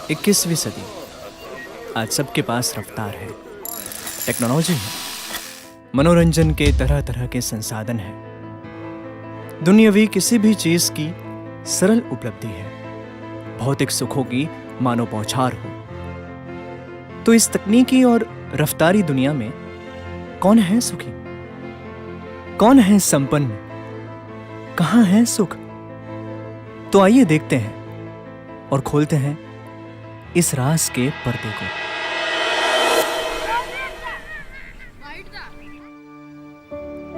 21वीं सदी। आज सबके पास रफ्तार है, टेक्नोलॉजी है, मनोरंजन के तरह तरह के संसाधन हैं। दुनियावी किसी भी चीज की सरल उपलब्धि है, भौतिक सुखों की मानो बौछार हो। तो इस तकनीकी और रफ्तारी दुनिया में कौन है सुखी, कौन है संपन्न, कहां है सुख? तो आइए देखते हैं और खोलते हैं इस राज के पर्दे को।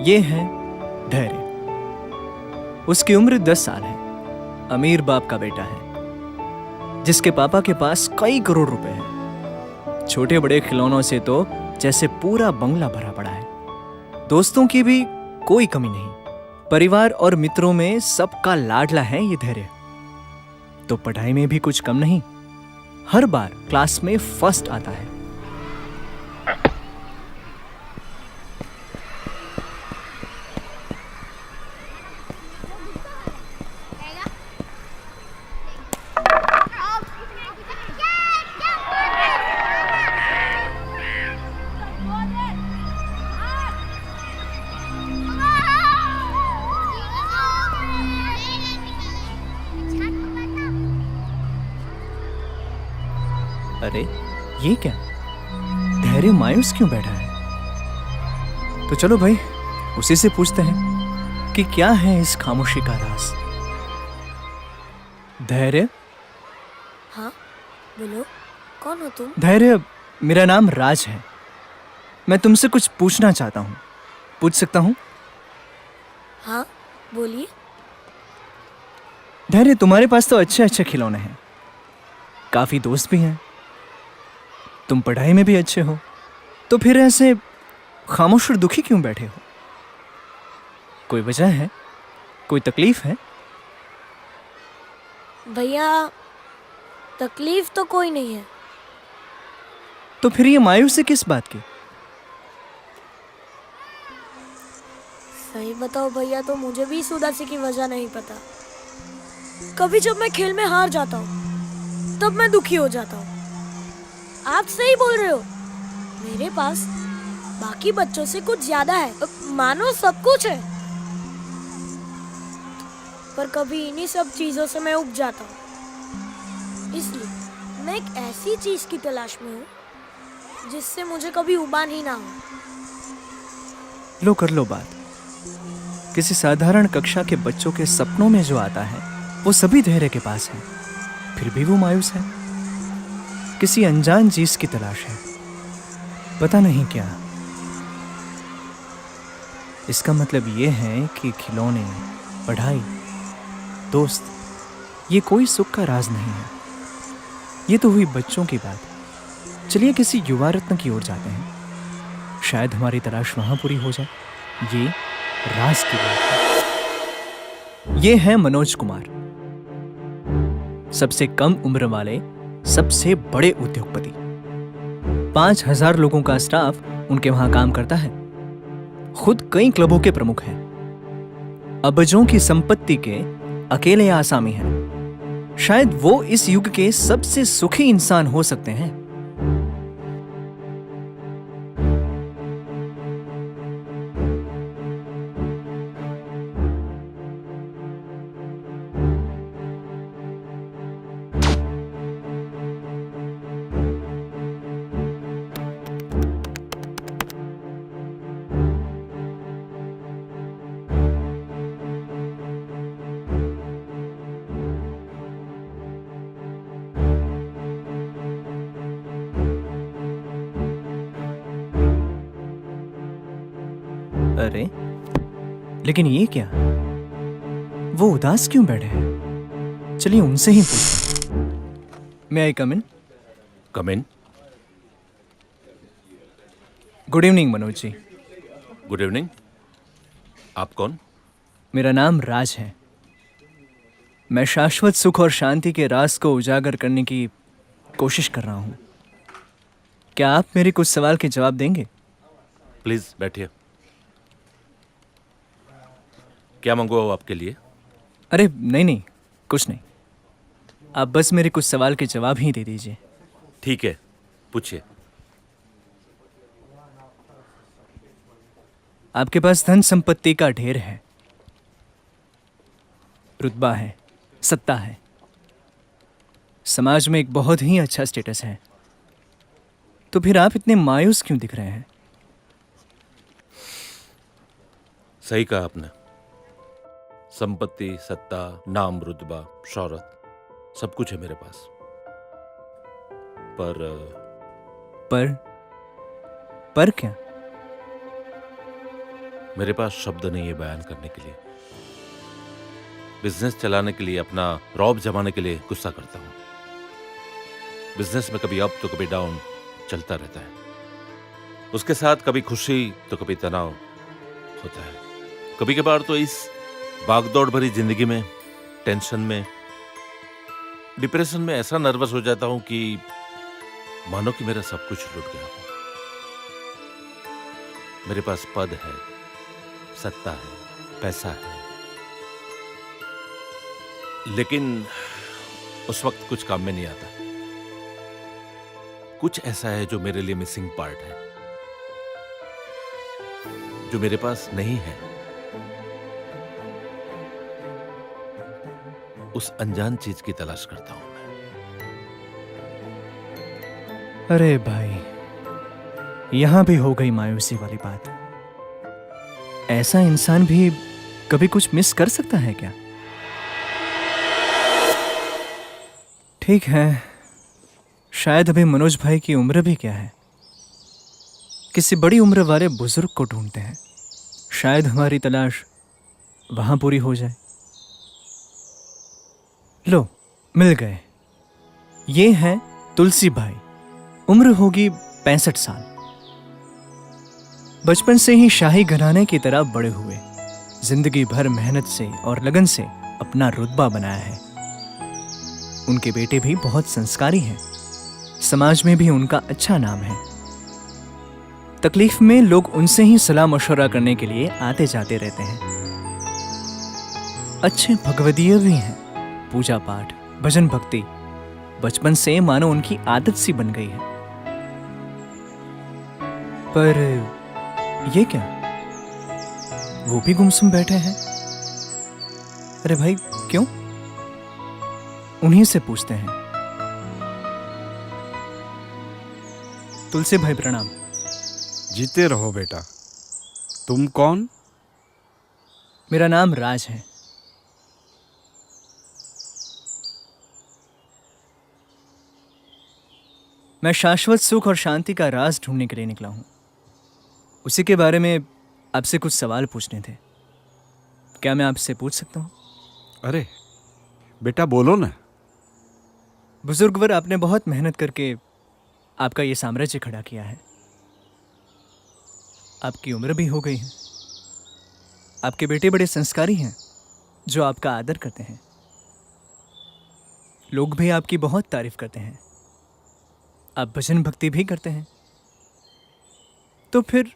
ये है धैर्य। उसकी उम्र 10 साल है, अमीर बाप का बेटा है, जिसके पापा के पास कई करोड़ रुपए हैं। छोटे बड़े खिलौनों से तो जैसे पूरा बंगला भरा पड़ा है। दोस्तों की भी कोई कमी नहीं। परिवार और मित्रों में सबका लाडला है ये धैर्य। तो पढ़ाई में भी कुछ कम नहीं, हर बार क्लास में फर्स्ट आता है। अरे ये क्या, धैर्य मायूस क्यों बैठा है? तो चलो भाई उसी से पूछते हैं कि क्या है इस खामोशी का राज। धैर्य। हाँ बोलो, कौन हो तुम? धैर्य, मेरा नाम राज है। मैं तुमसे कुछ पूछना चाहता हूँ, पूछ सकता हूँ? हाँ बोलिए। धैर्य, तुम्हारे पास तो अच्छे अच्छे खिलौने हैं, काफी दोस्त भी हैं, तुम पढ़ाई में भी अच्छे हो, तो फिर ऐसे खामोश और दुखी क्यों बैठे हो? कोई वजह है, कोई तकलीफ है? भैया तकलीफ तो कोई नहीं है। तो फिर ये मायूसी किस बात की? सही बताओ भैया, तो मुझे भी इस उदासी की वजह नहीं पता। कभी जब मैं खेल में हार जाता हूँ तब मैं दुखी हो जाता हूँ। आप सही बोल रहे हो, मेरे पास बाकी बच्चों से कुछ ज्यादा है, मानो सब कुछ है, पर कभी इन्हीं सब चीजों से मैं उब जाता हूँ। इसलिए मैं एक ऐसी चीज की तलाश में हूँ जिससे मुझे कभी उबान ही ना हो। लो कर लो बात। किसी साधारण कक्षा के बच्चों के सपनों में जो आता है वो सभी धैर्य के पास है, फिर भी वो मायूस है। किसी अनजान चीज की तलाश है, पता नहीं क्या। इसका मतलब ये है कि खिलौने, पढ़ाई, दोस्त, ये कोई सुख का राज नहीं है। ये तो हुई बच्चों की बात। चलिए किसी युवा रत्न की ओर जाते हैं, शायद हमारी तलाश वहां पूरी हो जाए। ये राज की बात है। ये है मनोज कुमार, सबसे कम उम्र वाले सबसे बड़े उद्योगपति। 5000 लोगों का स्टाफ उनके वहां काम करता है। खुद कई क्लबों के प्रमुख हैं। अबजों की संपत्ति के अकेले आसामी हैं। शायद वो इस युग के सबसे सुखी इंसान हो सकते हैं। अरे लेकिन ये क्या, वो उदास क्यों बैठे हैं? चलिए उनसे ही पूछते हैं। May I come in? Come in. Good evening Manoj ji. Good evening. आप कौन? मेरा नाम राज है। मैं शाश्वत सुख और शांति के राज को उजागर करने की कोशिश कर रहा हूं। क्या आप मेरे कुछ सवाल के जवाब देंगे? प्लीज बैठिए। क्या मंगवाओ आपके लिए? अरे नहीं नहीं, कुछ नहीं। आप बस मेरे कुछ सवाल के जवाब ही दे दीजिए। ठीक है, पूछिए। आपके पास धन संपत्ति का ढेर है, रुतबा है, सत्ता है, समाज में एक बहुत ही अच्छा स्टेटस है, तो फिर आप इतने मायूस क्यों दिख रहे हैं? सही कहा आपने। संपत्ति, सत्ता, नाम, रुतबा, शौहरत सब कुछ है मेरे पास, पर पर क्या? मेरे पास शब्द नहीं है बयान करने के लिए। बिजनेस चलाने के लिए, अपना रौब जमाने के लिए गुस्सा करता हूं। बिजनेस में कभी अप तो कभी डाउन चलता रहता है। उसके साथ कभी खुशी तो कभी तनाव होता है। कभी कभार तो इस भागदौड़ भरी जिंदगी में, टेंशन में, डिप्रेशन में ऐसा नर्वस हो जाता हूं कि मानो कि मेरा सब कुछ लुट गया हो। मेरे पास पद है, सत्ता है, पैसा है, लेकिन उस वक्त कुछ काम में नहीं आता। कुछ ऐसा है जो मेरे लिए मिसिंग पार्ट है, जो मेरे पास नहीं है। उस अनजान चीज की तलाश करता हूं मैं। अरे भाई, यहां भी हो गई मायूसी वाली बात। ऐसा इंसान भी कभी कुछ मिस कर सकता है क्या? ठीक है, शायद अभी मनोज भाई की उम्र भी क्या है, किसी बड़ी उम्र वाले बुजुर्ग को ढूंढते हैं। शायद हमारी तलाश वहां पूरी हो जाए। लो, मिल गए। ये हैं तुलसी भाई। उम्र होगी 65 साल। बचपन से ही शाही घराने की तरह बड़े हुए, जिंदगी भर मेहनत से और लगन से अपना रुतबा बनाया है। उनके बेटे भी बहुत संस्कारी हैं, समाज में भी उनका अच्छा नाम है। तकलीफ में लोग उनसे ही सलाह मशवरा करने के लिए आते जाते रहते हैं। अच्छे भगवदीय भी हैं, पूजा पाठ, भजन भक्ति बचपन से मानो उनकी आदत सी बन गई है। पर ये क्या, वो भी गुमसुम बैठे हैं? अरे भाई, क्यों? उन्हीं से पूछते हैं। तुलसी भाई प्रणाम। जीते रहो बेटा। तुम कौन? मेरा नाम राज है। मैं शाश्वत सुख और शांति का राज ढूंढने के लिए निकला हूं। उसी के बारे में आपसे कुछ सवाल पूछने थे। क्या मैं आपसे पूछ सकता हूं? अरे बेटा बोलो ना। बुजुर्गवर, आपने बहुत मेहनत करके आपका ये साम्राज्य खड़ा किया है। आपकी उम्र भी हो गई है। आपके बेटे बड़े संस्कारी हैं जो आपका आदर करते हैं। लोग भी आपकी बहुत तारीफ करते हैं। आप भजन भक्ति भी करते हैं। तो फिर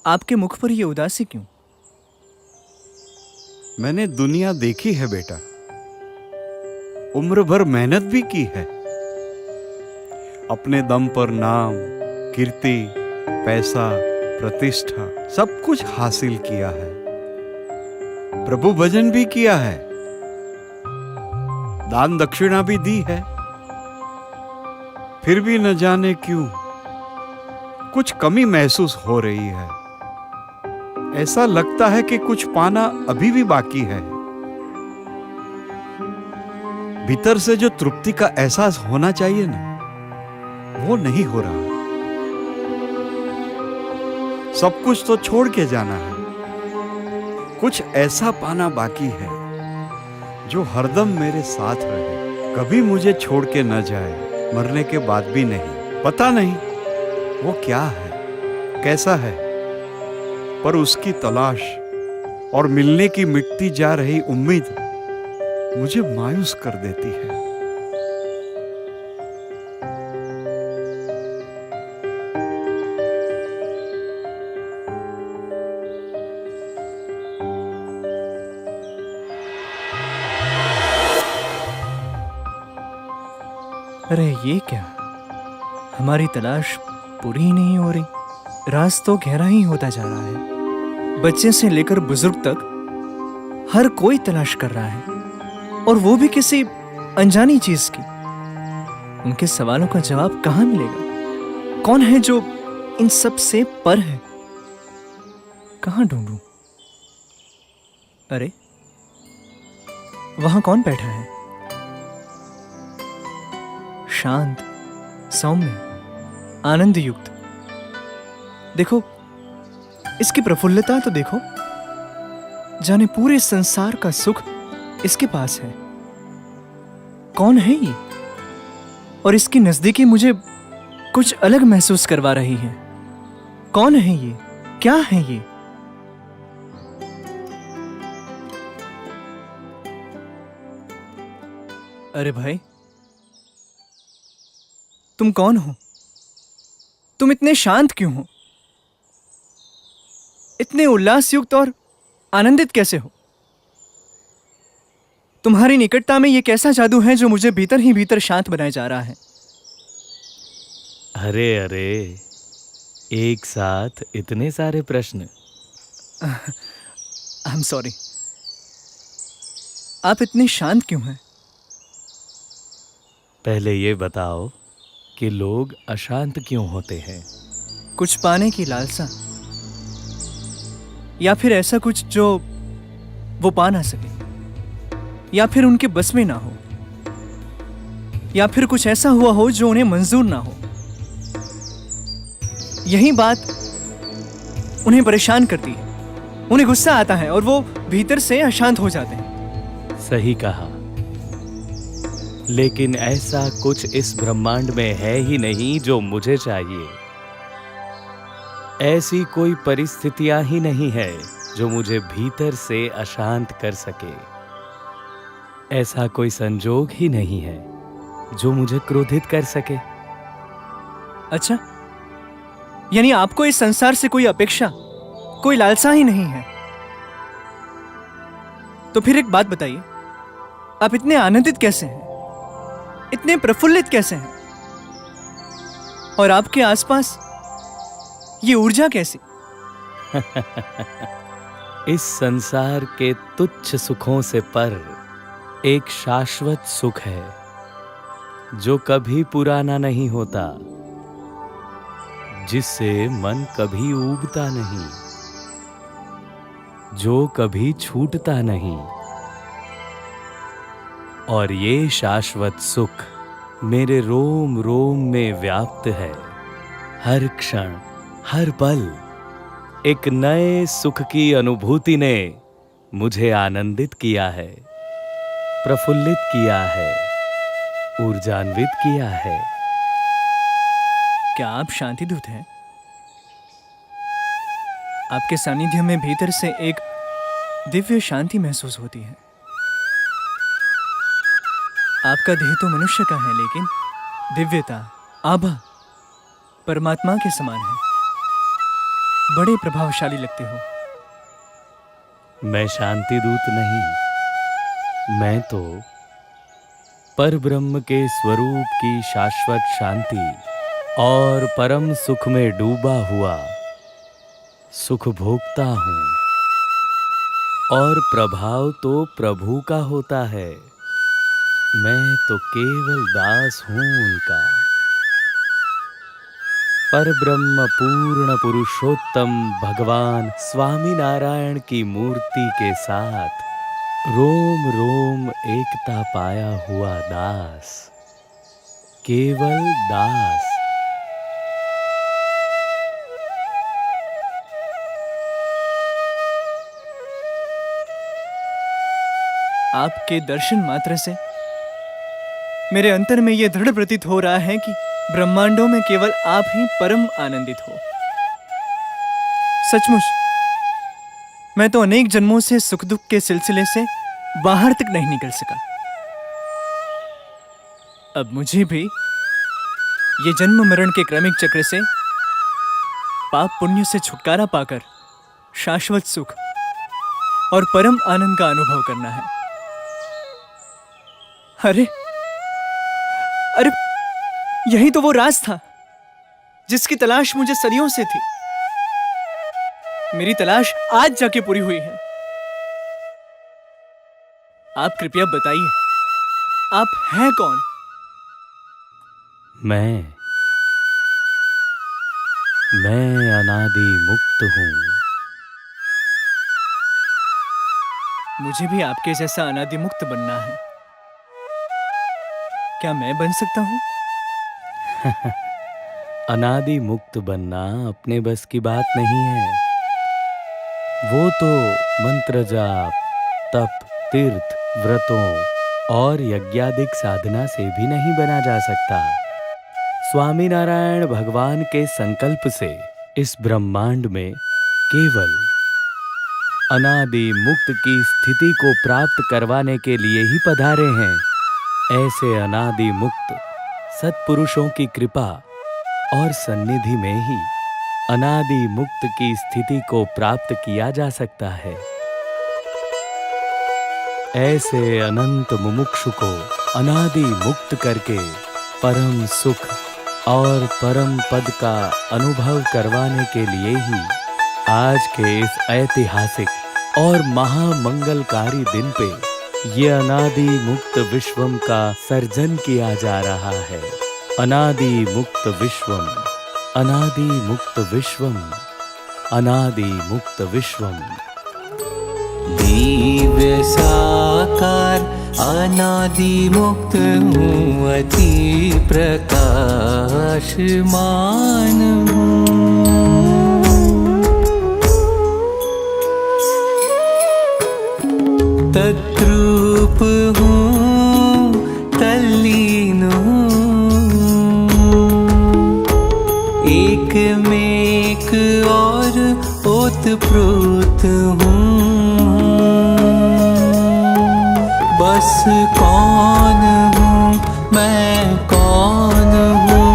आपके मुख पर यह उदासी क्यों? मैंने दुनिया देखी है बेटा, उम्र भर मेहनत भी की है। अपने दम पर नाम, कीर्ति, पैसा, प्रतिष्ठा सब कुछ हासिल किया है। प्रभु भजन भी किया है, दान दक्षिणा भी दी है। फिर भी न जाने क्यों कुछ कमी महसूस हो रही है। ऐसा लगता है कि कुछ पाना अभी भी बाकी है। भीतर से जो तृप्ति का एहसास होना चाहिए ना, वो नहीं हो रहा। सब कुछ तो छोड़ के जाना है, कुछ ऐसा पाना बाकी है जो हरदम मेरे साथ रहे, कभी मुझे छोड़ के न जाए, मरने के बाद भी नहीं। पता नहीं वो क्या है, कैसा है, पर उसकी तलाश और मिलने की मिटती जा रही उम्मीद मुझे मायूस कर देती है। अरे ये क्या, हमारी तलाश पूरी ही नहीं हो रही। राज तो गहरा ही होता जा रहा है। बच्चे से लेकर बुजुर्ग तक हर कोई तलाश कर रहा है, और वो भी किसी अनजानी चीज की। उनके सवालों का जवाब कहाँ मिलेगा? कौन है जो इन सब से पर है? कहाँ ढूंढूं? अरे वहां कौन बैठा है? शांत, सौम्य, आनंद युक्त। देखो इसकी प्रफुल्लता तो देखो, जाने पूरे संसार का सुख इसके पास है। कौन है ये? और इसकी नजदीकी मुझे कुछ अलग महसूस करवा रही है। कौन है ये? क्या है ये? अरे भाई, तुम कौन हो? तुम इतने शांत क्यों हो? इतने उल्लासयुक्त और आनंदित कैसे हो? तुम्हारी निकटता में यह कैसा जादू है जो मुझे भीतर ही भीतर शांत बनाए जा रहा है? अरे अरे, एक साथ इतने सारे प्रश्न। I am sorry. आप इतने शांत क्यों हैं? पहले ये बताओ कि लोग अशांत क्यों होते हैं? कुछ पाने की लालसा, या फिर ऐसा कुछ जो वो पा ना सके, या फिर उनके बस में ना हो, या फिर कुछ ऐसा हुआ हो जो उन्हें मंजूर ना हो। यही बात उन्हें परेशान करती है। उन्हें गुस्सा आता है और वो भीतर से अशांत हो जाते हैं। सही कहा, लेकिन ऐसा कुछ इस ब्रह्मांड में है ही नहीं जो मुझे चाहिए। ऐसी कोई परिस्थितियां ही नहीं है जो मुझे भीतर से अशांत कर सके। ऐसा कोई संजोग ही नहीं है जो मुझे क्रोधित कर सके। अच्छा, यानी आपको इस संसार से कोई अपेक्षा, कोई लालसा ही नहीं है। तो फिर एक बात बताइए, आप इतने आनंदित कैसे हैं? इतने प्रफुल्लित कैसे हैं? और आपके आसपास ये ऊर्जा कैसी? इस संसार के तुच्छ सुखों से पर एक शाश्वत सुख है जो कभी पुराना नहीं होता, जिससे मन कभी ऊबता नहीं, जो कभी छूटता नहीं। और ये शाश्वत सुख मेरे रोम रोम में व्याप्त है। हर क्षण, हर पल एक नए सुख की अनुभूति ने मुझे आनंदित किया है, प्रफुल्लित किया है, ऊर्जान्वित किया है। क्या आप शांति दूत हैं? आपके सानिध्य में भीतर से एक दिव्य शांति महसूस होती है। आपका देह तो मनुष्य का है, लेकिन दिव्यता, आभा परमात्मा के समान है। बड़े प्रभावशाली लगते हो। मैं शांति दूत नहीं, मैं तो परब्रह्म के स्वरूप की शाश्वत शांति और परम सुख में डूबा हुआ सुख भोगता हूं। और प्रभाव तो प्रभु का होता है, मैं तो केवल दास हूं उनका। परब्रह्म पूर्ण पुरुषोत्तम भगवान स्वामी नारायण की मूर्ति के साथ रोम रोम एकता पाया हुआ दास, केवल दास। आपके दर्शन मात्र से मेरे अंतर में यह दृढ़ प्रतीत हो रहा है कि ब्रह्मांडों में केवल आप ही परम आनंदित हो। सचमुच मैं तो अनेक जन्मों से सुख दुख के सिलसिले से बाहर तक नहीं निकल सका। अब मुझे भी ये जन्म मरण के क्रमिक चक्र से, पाप पुण्य से छुटकारा पाकर शाश्वत सुख और परम आनंद का अनुभव करना है। अरे अरे यही तो वो राज था जिसकी तलाश मुझे सदियों से थी। मेरी तलाश आज जाके पूरी हुई है। आप कृपया बताइए, आप हैं कौन? मैं अनादि मुक्त हूँ। मुझे भी आपके जैसा अनादि मुक्त बनना है। क्या मैं बन सकता हूँ? अनादि मुक्त बनना अपने बस की बात नहीं है। वो तो मंत्र जाप, तप, तीर्थ, व्रतों और यज्ञादिक साधना से भी नहीं बना जा सकता। स्वामी नारायण भगवान के संकल्प से इस ब्रह्मांड में केवल अनादि मुक्त की स्थिति को प्राप्त करवाने के लिए ही पधारे हैं। ऐसे अनादि मुक्त सत्पुरुषों की कृपा और सन्निधि में ही अनादि मुक्त की स्थिति को प्राप्त किया जा सकता है। ऐसे अनंत मुमुक्षु को अनादि मुक्त करके परम सुख और परम पद का अनुभव करवाने के लिए ही आज के इस ऐतिहासिक और महामंगलकारी दिन पे ये अनादि मुक्त विश्वम का सर्जन किया जा रहा है। अनादि मुक्त विश्वम, अनादि मुक्त विश्वम, अनादि मुक्त विश्वम। दिव्य साकार अनादि मुक्त हूँ, अति प्रकाशमान हूँ। तद्रूप हूँ, तल्लीन हूँ, एक में एक और ओतप्रोत हूँ। बस कौन हूँ मैं, कौन हूँ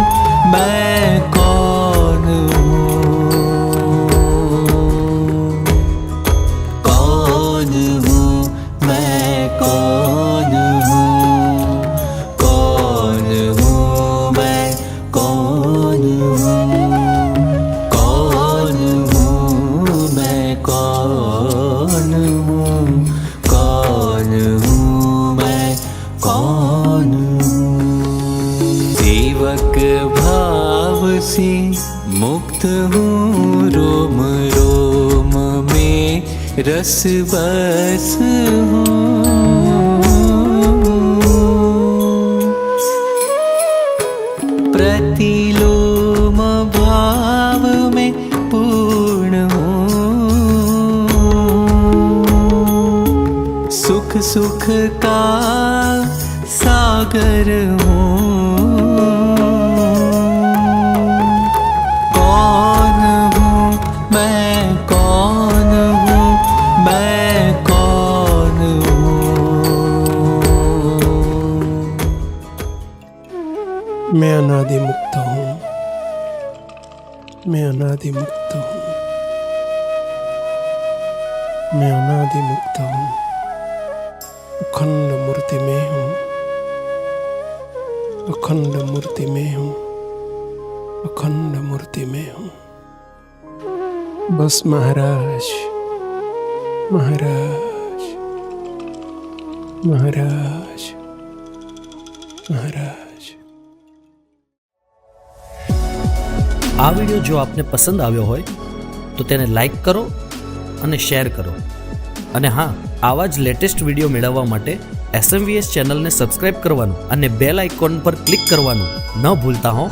मैं, कौन हूँ, कौन हूँ मैं, कौन हूँ, कौन हूँ मैं, कौन हूँ, कौन हूँ मैं, कौन हूँ, कौन हूँ मैं, कौन हूँ। सेवक भाव से मुक्त हूँ, रोम रोम में रस बस हूँ। प्रतिलोम भाव में पूर्ण हूँ। सुख सुख का सागर हूँ। कौन हूँ मैं, कौन हूँ मैं, कौन हूँ। मैं अनादि मुक्त हूँ, मैं अनादि मुक्त हूँ, मैं अनादि मुक्त हूँ। अखंड मूर्ति में हूँ, अखंड मूर्ति में हूँ, अखंड मूर्ति में हूँ। बस महाराज, महाराज, महाराज, महाराज। આ વિડિયો જો આપને પસંદ આવ્યો હોય તો તેને લાઈક કરો અને શેર કરો અને હા, આવા જ લેટેસ્ટ વિડિયો મેળવવા માટે SMVS ચેનલને સબસ્ક્રાઇબ કરવાનું અને બેલ આઇકોન પર ક્લિક કરવાનું ન ભૂલતા હો।